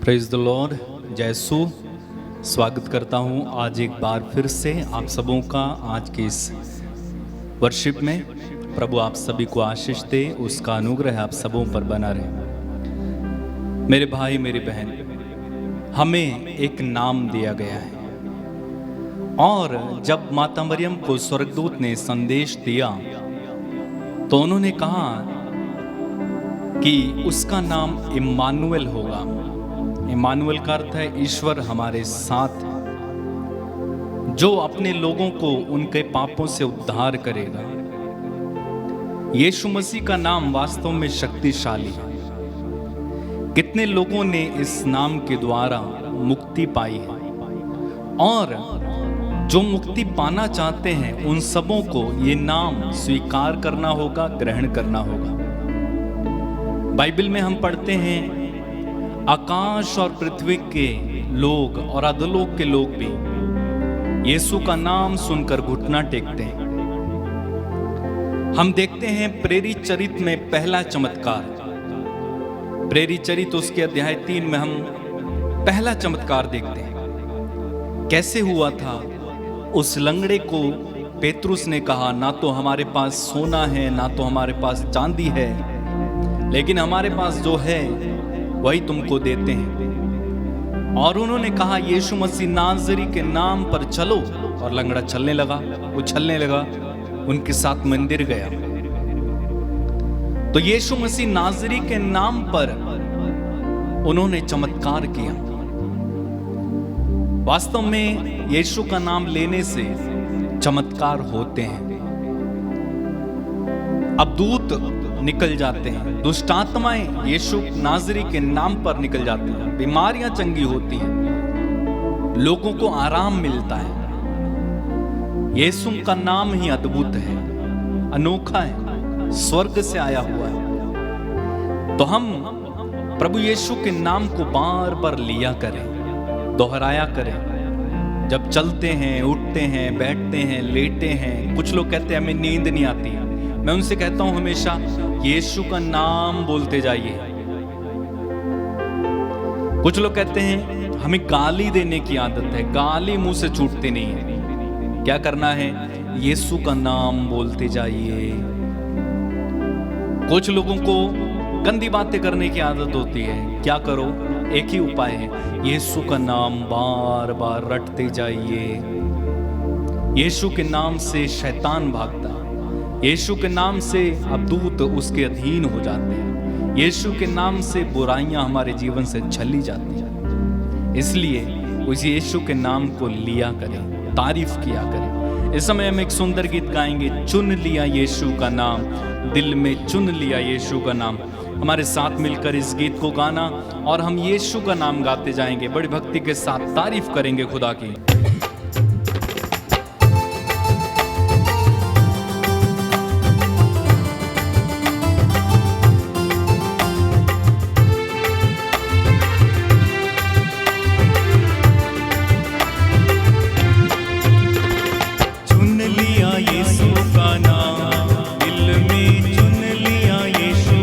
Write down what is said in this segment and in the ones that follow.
Praise the Lord, जयसु। स्वागत करता हूँ आज एक बार फिर से आप सबों का आज के इस वर्शिप में। प्रभु आप सभी को आशीष दे, उसका अनुग्रह आप सबों पर बना रहे। मेरे भाई मेरी बहन, हमें एक नाम दिया गया है और जब माता मरियम को स्वर्गदूत ने संदेश दिया तो उन्होंने कहा कि उसका नाम इम्मानुएल होगा। इम्मानुएल का अर्थ है ईश्वर हमारे साथ, जो अपने लोगों को उनके पापों से उद्धार करेगा। यीशु मसीह का नाम वास्तव में शक्तिशाली है। कितने लोगों ने इस नाम के द्वारा मुक्ति पाई है और जो मुक्ति पाना चाहते हैं उन सबों को ये नाम स्वीकार करना होगा, ग्रहण करना होगा। बाइबल में हम पढ़ते हैं आकाश और पृथ्वी के लोग और अधोलोक के लोग भी यीशु का नाम सुनकर घुटना टेकते हैं। हम देखते हैं प्रेरित चरित्र में पहला चमत्कार, प्रेरित चरित्र उसके अध्याय 3 में हम पहला चमत्कार देखते हैं। कैसे हुआ था? उस लंगड़े को पेतरुस ने कहा, ना तो हमारे पास सोना है ना तो हमारे पास चांदी है, लेकिन हमारे पास जो है वही तुमको देते हैं। और उन्होंने कहा यीशु मसीह नाज़री के नाम पर चलो, और लंगड़ा चलने लगा, उछलने लगा, उनके साथ मंदिर गया। तो यीशु मसीह नाज़री के नाम पर उन्होंने चमत्कार किया। वास्तव में यीशु का नाम लेने से चमत्कार होते हैं। अब दूत निकल जाते हैं, दुष्टात्माएं यीशु नाज़री के नाम पर निकल जाती हैं, बीमारियां चंगी होती हैं, लोगों को आराम मिलता है। यीशु का नाम ही अद्भुत है, अनोखा है, स्वर्ग से आया हुआ है। तो हम प्रभु यीशु के नाम को बार बार लिया करें, दोहराया करें। जब चलते हैं, उठते हैं, बैठते हैं, लेटे हैं। कुछ लोग कहते हैं हमें नींद नहीं आती, मैं उनसे कहता हूं हमेशा यीशु का नाम बोलते जाइए। कुछ लोग कहते हैं हमें गाली देने की आदत है, गाली मुंह से छूटती नहीं है। क्या करना है? यीशु का नाम बोलते जाइए। कुछ लोगों को गंदी बातें करने की आदत होती है, क्या करो? एक ही उपाय है, यीशु का नाम बार बार रटते जाइए। यीशु के नाम से शैतान भागता है, यीशु के नाम से अब दूत उसके अधीन हो जाते हैं, यीशु के नाम से बुराइयां हमारे जीवन से छली जाती हैं। इसलिए उस यीशु के नाम को लिया करें, तारीफ किया करें। इस समय हम एक सुंदर गीत गाएंगे, चुन लिया यीशु का नाम, दिल में चुन लिया यीशु का नाम। हमारे साथ मिलकर इस गीत को गाना और हम यीशु का नाम गाते जाएंगे, बड़ी भक्ति के साथ तारीफ करेंगे खुदा की। चुन लिया यीशु का नाम, दिल में चुन लिया यीशु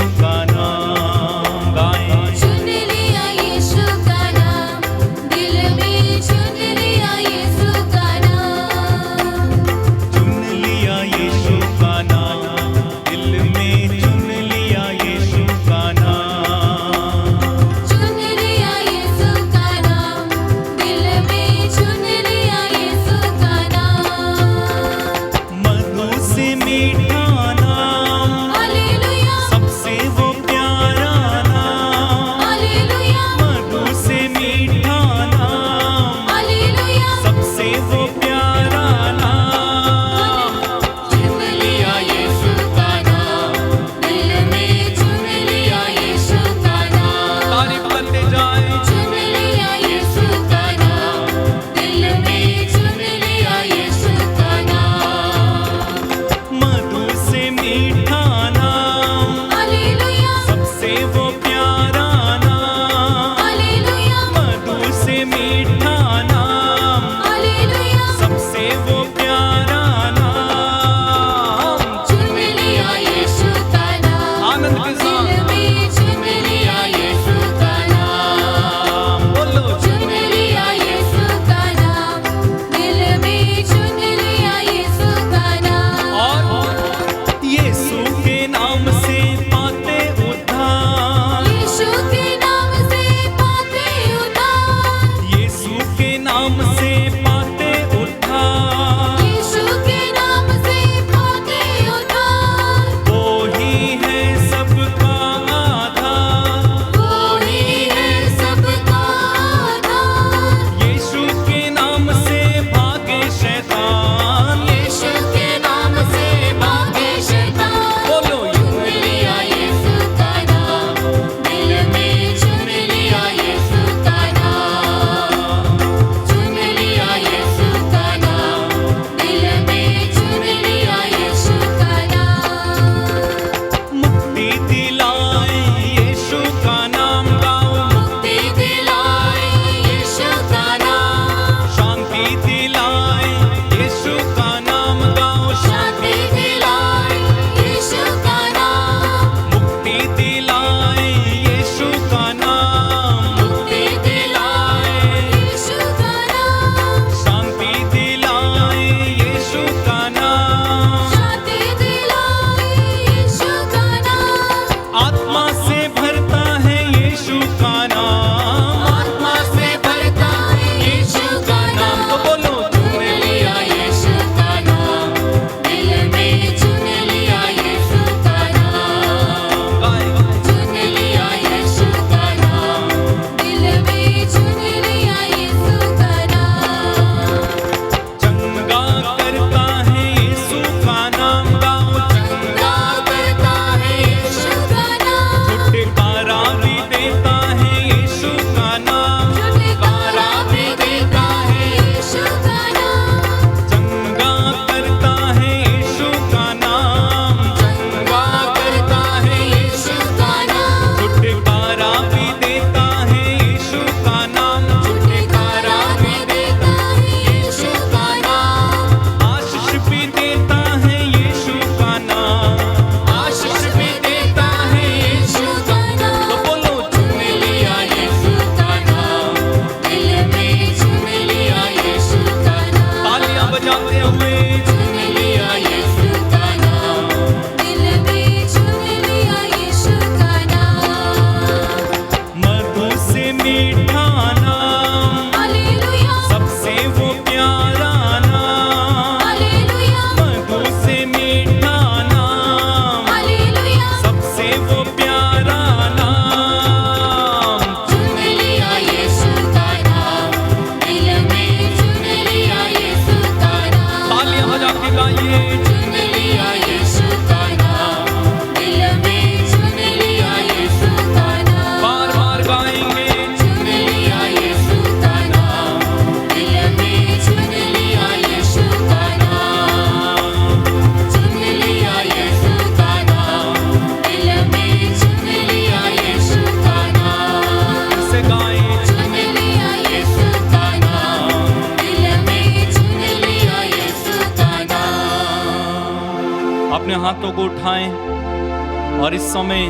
हाथों को उठाएं और इस समय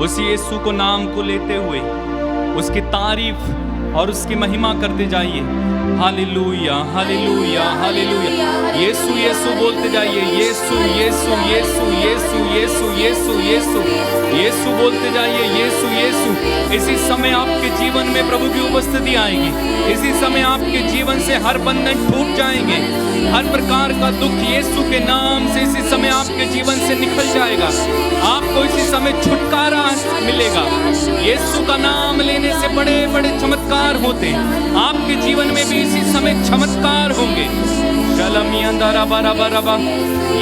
उस यीशु को नाम को लेते हुए उसकी तारीफ और उसकी महिमा करते जाइए। हालेलुया हालेलुया हालेलुया। यीशु यीशु बोलते जाइए। यीशु यीशु यीशु यीशु यीशु यीशु यीशु यीशु बोलते जाइए। यीशु यीशु। इसी समय आपके जीवन में प्रभु की उपस्थिति आएगी। इसी समय आपके जीवन से हर बंधन टूट जाएंगे। हर प्रकार का दुख यीशु के नाम से इसी समय आपके जीवन से निकल जाएगा। आपको इसी समय छुटकारा मिलेगा। यीशु का नाम लेने से बड़े बड़े चमत्कार होते हैं। आपके जीवन में भी इसी समय चमत्कार होंगे।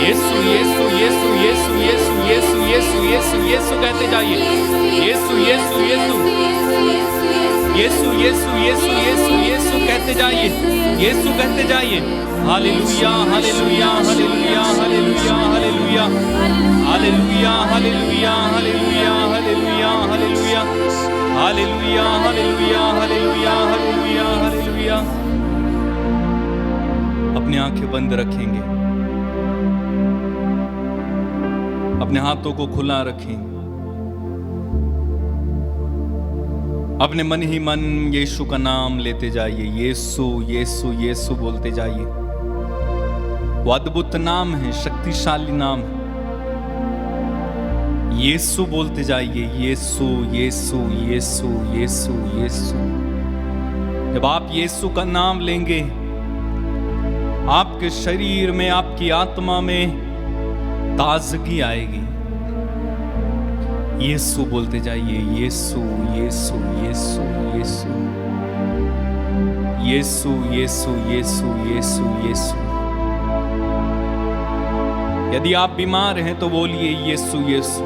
यीशु यीशु यीशु यीशु यीशु यीशु यीशु यीशु यीशु कहते जाइए। यीशु यीशु यीशु यीशु यीशु यीशु यीशु यीशु कहते जाइए। यीशु कहते जाइए। हालेलुया हालेलुया हालेलुया हालेलुया हालेलुया हालेलुया हालेलुया हालेलुया हालेलुया हालेलुया हालेलुया हालेलुया हालेलुया हालेलुया हालेलुया। अपनी आंखें बंद रखेंगे, अपने हाथों को खुला रखेंगे, अपने मन ही मन यीशु का नाम लेते जाइए। यीशु यीशु यीशु बोलते जाइए। वो अद्भुत नाम है, शक्तिशाली नाम है। यीशु बोलते जाइए। यीशु यीशु यीशु यीशु यीशु। जब आप यीशु का नाम लेंगे, आपके शरीर में, आपकी आत्मा में ताजगी आएगी। यीशु बोलते जाइए। यीशु यीशु यीशु यीशु यीशु यीशु यीशु यीशु यीशु। यदि आप बीमार हैं तो बोलिए यीशु यीशु।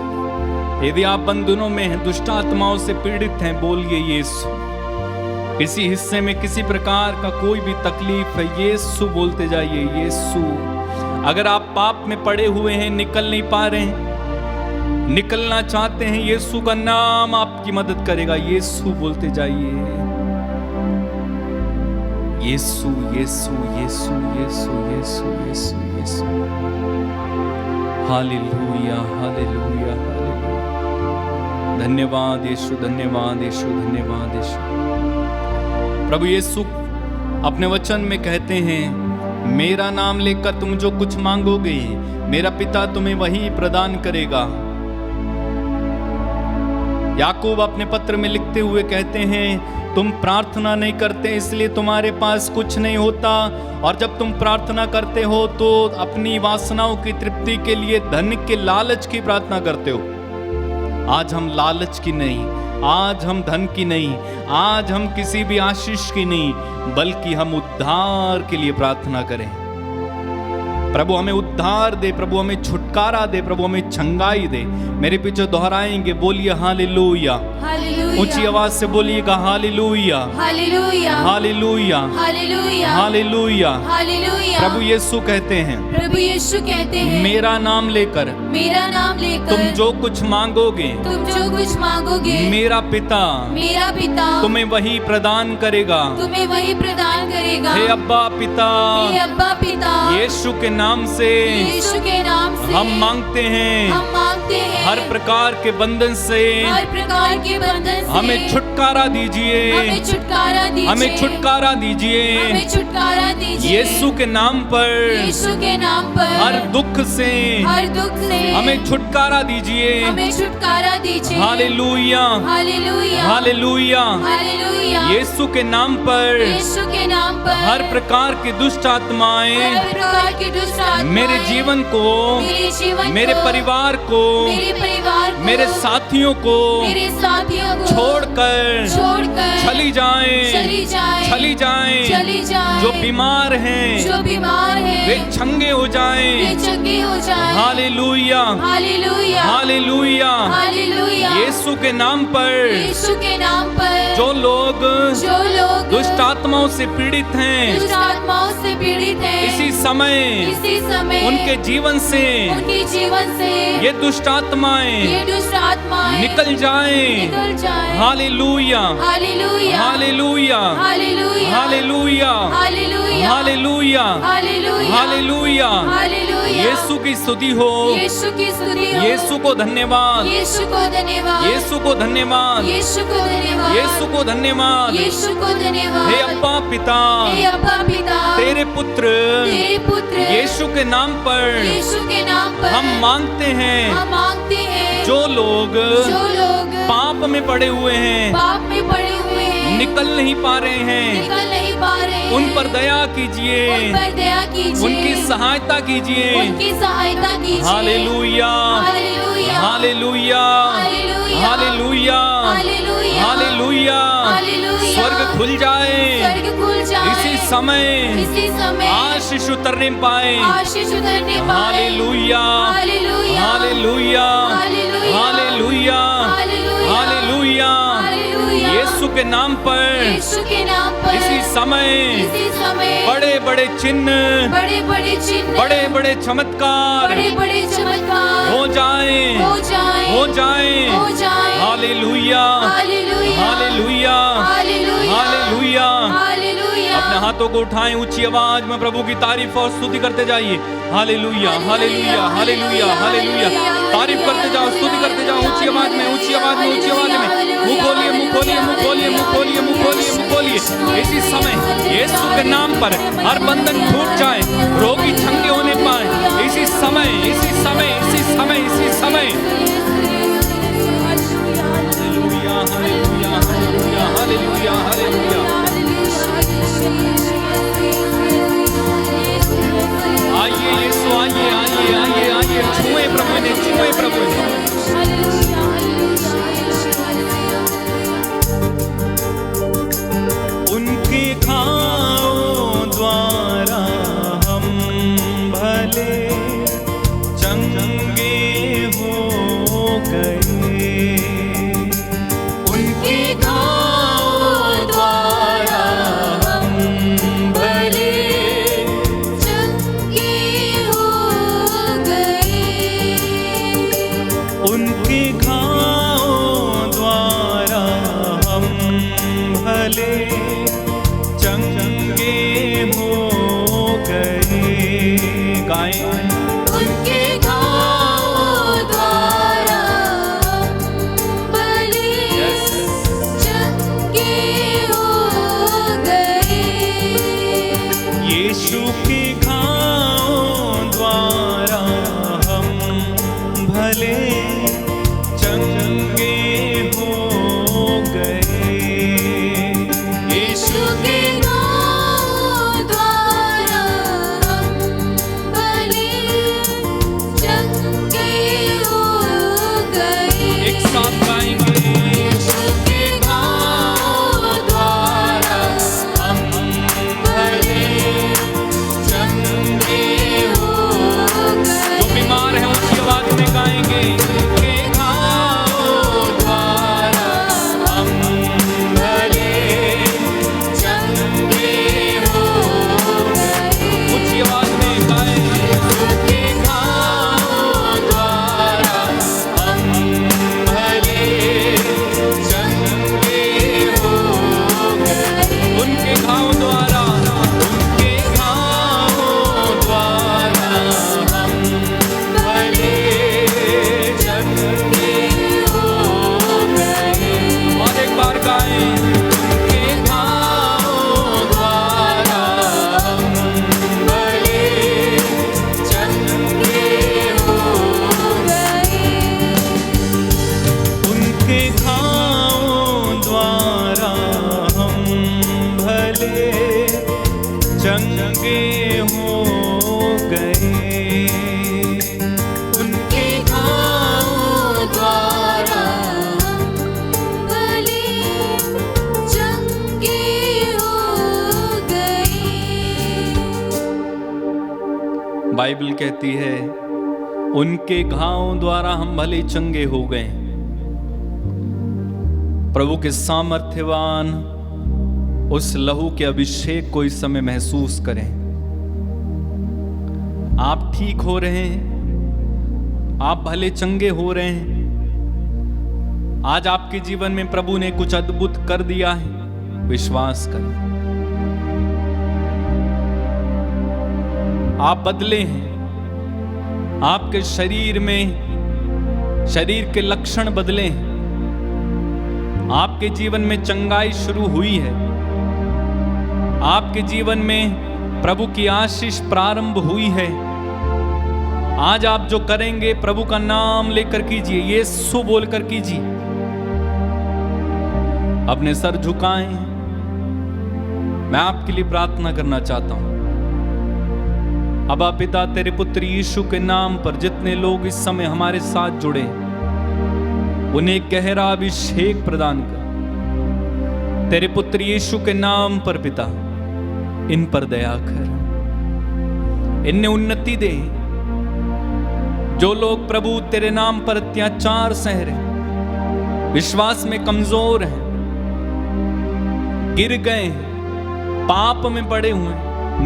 यदि आप बंधनों में हैं, दुष्ट आत्माओं से पीड़ित हैं, बोलिए यीशु। किसी हिस्से में किसी प्रकार का कोई भी तकलीफ है, यीशु बोलते जाइए। यीशु। अगर आप पाप में पड़े हुए हैं, निकल नहीं पा रहे हैं, निकलना चाहते हैं, यीशु का नाम आपकी मदद करेगा। यीशु बोलते जाइए। यीशु यीशु यीशु यीशु यीशु यीशु यीशु। हालेलुया हालेलुया हालेलुया। धन्यवाद यीशु, धन्यवाद यीशु, धन्यवाद यीशु। प्रभु यीशु अपने वचन में कहते हैं, मेरा नाम लेकर तुम जो कुछ मांगोगे, मेरा पिता तुम्हें वही प्रदान करेगा। याकूब अपने पत्र में लिखते हुए कहते हैं, तुम प्रार्थना नहीं करते इसलिए तुम्हारे पास कुछ नहीं होता, और जब तुम प्रार्थना करते हो तो अपनी वासनाओं की तृप्ति के लिए धन के लालच की प्रार्थना करते हो। आज हम लालच की नहीं, आज हम धन की नहीं, आज हम किसी भी आशीष की नहीं, बल्कि हम उद्धार के लिए प्रार्थना करें। प्रभु हमें उद्धार दे, प्रभु हमें छुटकारा दे, प्रभु हमें छंगाई दे। मेरे पीछे दोहराएंगे, बोलिए हालेलुया। ऊंची आवाज से बोलिएगा हालेलुया हालेलुया हालेलुया हालेलुया हालेलुया हालेलुया। प्रभु यीशु कहते हैं, प्रभु यीशु कहते हैं, मेरा नाम लेकर तुम जो कुछ मांगोगे, मेरा पिता तुम्हें वही प्रदान करेगा। हे अब्बा पिता, यीशु के नाम से हम मांगते हैं, हर प्रकार के बंधन से हमें छुटकारा दीजिए, हमें छुटकारा दीजिए। यीशु के नाम पर हर दुख से हमें छुटकारा दीजिए। हालेलुया हालेलुया। यीशु के नाम पर हर प्रकार की दुष्ट आत्माएं मेरे जीवन को, मेरे परिवार को, मेरे साथियों को छोड़कर चली जाएं। जो बीमार हैं वे चंगे हो जाएं। हालेलुया हालेलुया। यीशु के नाम पर जो लोग दुष्ट आत्माओं से पीड़ित हैं, इसी समय उनके जीवन से ये दुष्ट आत्माएं निकल जाएं। हालेलुया हालेलुया हालेलुया हालेलुया हालेलुया हालेलुया हालेलुया। यीशु की स्तुति हो, यीशु की स्तुति हो, यीशु को धन्यवाद, यीशु को धन्यवाद, यीशु को धन्यवाद, यीशु को धन्यवाद, यीशु को धन्यवाद। यीशु को धन्यवाद। हे अब्बा पिता, हे अब्बा पिता, तेरे पुत्र तेरे पुत्र यीशु के नाम पर यीशु के नाम पर हम मांगते हैं। हम मांगते हैं। जो लोग जो लोग पाप में पड़े हुए हैं, पाप में पड़े हुए हैं, निकल नहीं पा रहे हैं, निकल नहीं पा रहे हैं, उन पर दया कीजिए, उन पर दया कीजिए, उनकी सहायता कीजिए। उनकी सहायता कीजिए। हालेलुया, हालेलुया, हालेलुया, हालेलुया, हालेलुया, हालेलुया, हालेलुया। हालेलुया। स्वर्ग खुल जाए, स्वर्ग खुल जाए, इसी समय आशीष उतरने पाए। आशीष उतरने पाए। हालेलुया, हालेलुया, हालेलुया, हालेलुया, हालेलुया, हालेलुया, हालेलुया। हालेलुया। यीशु के नाम पर यीशु के नाम पर इसी समय बड़े बड़े चिन्ह, बड़े बड़े चिन्ह, बड़े बड़े चमत्कार बड़े बड़े चमत्कार हो जाए, हो जाए, हो जाए, हो जाए। हालेलुया, हालेलुया, हालेलुया, हालेलुया, हालेलुया। हालेलुया। अपने हाथों को उठाएं, ऊंची आवाज में प्रभु की तारीफ और स्तुति करते जाइए। हालेलुया, हालेलुया, हालेलुया, हालेलुया। तारीफ करते जाओ, स्तुति करते जाओ, ऊंची आवाज में, ऊंची आवाज में, ऊंची आवाज में। मुंह खोलिए, मुंह खोलिए, मुंह खोलिए, मुंह खोलिए, मुंह खोलिए, मुंह खोलिए। इसी समय यीशु के नाम पर हर बंधन टूट जाए, रोगी चंगे होने पाए। इसी समय, इसी समय, इसी समय, इसी समय। हालेलुया, हालेलुया, हालेलुया, हालेलुया, हालेलुया। आइए यीशु, आइए, आइए, आइए, आइए। छुए प्रभु ने, छुए प्रभु ने। उनके घावों द्वारा हम भले चंगे हो गए। उनके घावों द्वारा हम भले चंगे हो गए। उनके घावों द्वारा हम भले चंगे हो गए। गाएं। उनके घावों द्वारा भले चंगे हो गए। यीशु के घावों द्वारा हम भले चंगे हो गए। यीशु के घावों द्वारा हम भले चंगे हो गए। एक साथ गाएंगे। यीशु के घावों द्वारा हम भले चंगे हो गए। जो बीमार है उसकी आवाज में गाएंगे। के घावों द्वारा हम भले चंगे हो गए। ऊंची आवाज में गाएं। के घावों द्वारा हम भले चंगे हो गए। उनके घाव द्वारा, उनके घावों द्वारा हम भले चंगे हो गए। और एक बार गाएं। उनके घावों द्वारा हम भले चंगे हो गए। उनके घावों द्वारा हम भले चंगे हो गए। उनके घावों द्वारा हम भले चंगे हो गए। बाइबल कहती है उनके घावों द्वारा हम भले चंगे हो गए। प्रभु के सामर्थ्यवान उस लहू के अभिषेक को इस समय महसूस करें। आप ठीक हो रहे हैं, आप भले चंगे हो रहे हैं। आज आपके जीवन में प्रभु ने कुछ अद्भुत कर दिया है, विश्वास करें। आप बदले हैं, आपके शरीर में शरीर के लक्षण बदले हैं, आपके जीवन में चंगाई शुरू हुई है, आपके जीवन में प्रभु की आशीष प्रारंभ हुई है। आज आप जो करेंगे प्रभु का नाम लेकर कीजिए, यीशु बोलकर कीजिए। अपने सर झुकाएं, मैं आपके लिए प्रार्थना करना चाहता हूं। अबा पिता, तेरे पुत्र यीशु के नाम पर जितने लोग इस समय हमारे साथ जुड़े, उन्हें गहरा अभिषेक प्रदान कर। तेरे पुत्र यीशु के नाम पर पिता, इन पर दया कर, इन्हें उन्नति दे। जो लोग प्रभु तेरे नाम पर अत्याचार सह रहे, विश्वास में कमजोर हैं, गिर गए हैं, पाप में पड़े हुए,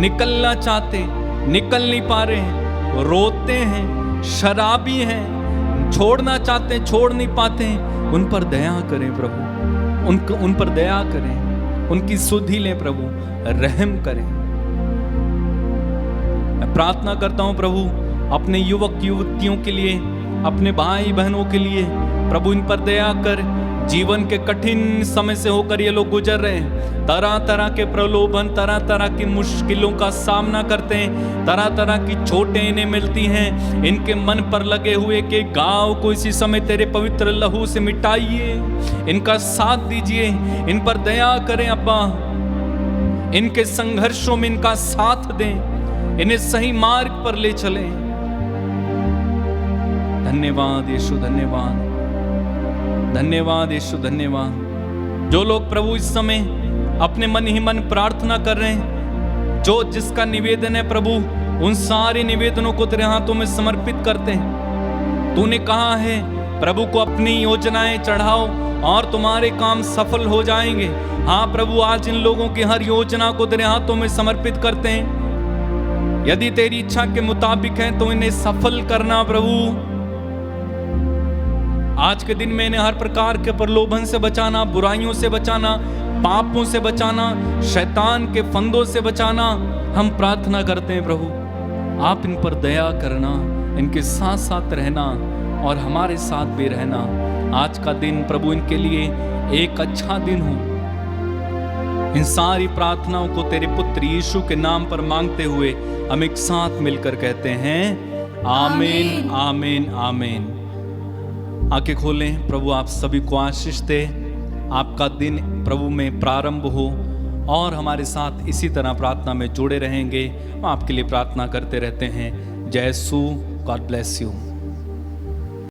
निकलना चाहते, निकल नहीं पा रहे हैं, रोते हैं, शराबी हैं, छोड़ना चाहते हैं, छोड़ नहीं पाते हैं, उन पर दया करें प्रभु, उन पर दया करें, उनकी सुधि लें प्रभु, रहम करें। मैं प्रार्थना करता हूं प्रभु अपने युवक युवतियों के लिए, अपने भाई बहनों के लिए, प्रभु इन पर दया कर। जीवन के कठिन समय से होकर ये लोग गुजर रहे हैं, तरह तरह के प्रलोभन, तरह तरह की मुश्किलों का सामना करते हैं, तरह तरह की चोटें इन्हें मिलती हैं। इनके मन पर लगे हुए के घाव को इसी समय तेरे पवित्र लहू से मिटाइए, इनका साथ दीजिए, इन पर दया करें अब्बा। इनके संघर्षों में इनका साथ दें, इन्हें सही मार्ग पर ले चलें। धन्यवाद यीशु, धन्यवाद, धन्यवाद यीशु, धन्यवाद। जो लोग प्रभु इस समय अपने मन ही मन प्रार्थना कर रहे हैं, जो जिसका निवेदन है प्रभु, उन सारे निवेदनों को तेरे हाथों में समर्पित करते हैं। तूने कहा है प्रभु को अपनी योजनाएं चढ़ाओ और तुम्हारे काम सफल हो जाएंगे। हाँ प्रभु, आज इन लोगों की हर योजना को तेरे हाथों में समर्पित करते हैं। यदि तेरी इच्छा के मुताबिक है तो इन्हें सफल करना प्रभु। आज के दिन में इन्हें हर प्रकार के प्रलोभन से बचाना, बुराइयों से बचाना, पापों से बचाना, शैतान के फंदों से बचाना हम प्रार्थना करते हैं प्रभु। आप इन पर दया करना, इनके साथ साथ रहना और हमारे साथ भी रहना। आज का दिन प्रभु इनके लिए एक अच्छा दिन हो। इन सारी प्रार्थनाओं को तेरे पुत्र यीशु के नाम पर मांगते हुए हम एक साथ मिलकर कहते हैं आमीन, आमीन, आमीन। आंखें खोलें, प्रभु आप सभी को आशीष दे। आपका दिन प्रभु में प्रारंभ हो और हमारे साथ इसी तरह प्रार्थना में जुड़े रहेंगे। हम आपके लिए प्रार्थना करते रहते हैं। जय यीशु, गॉड ब्लेस यू।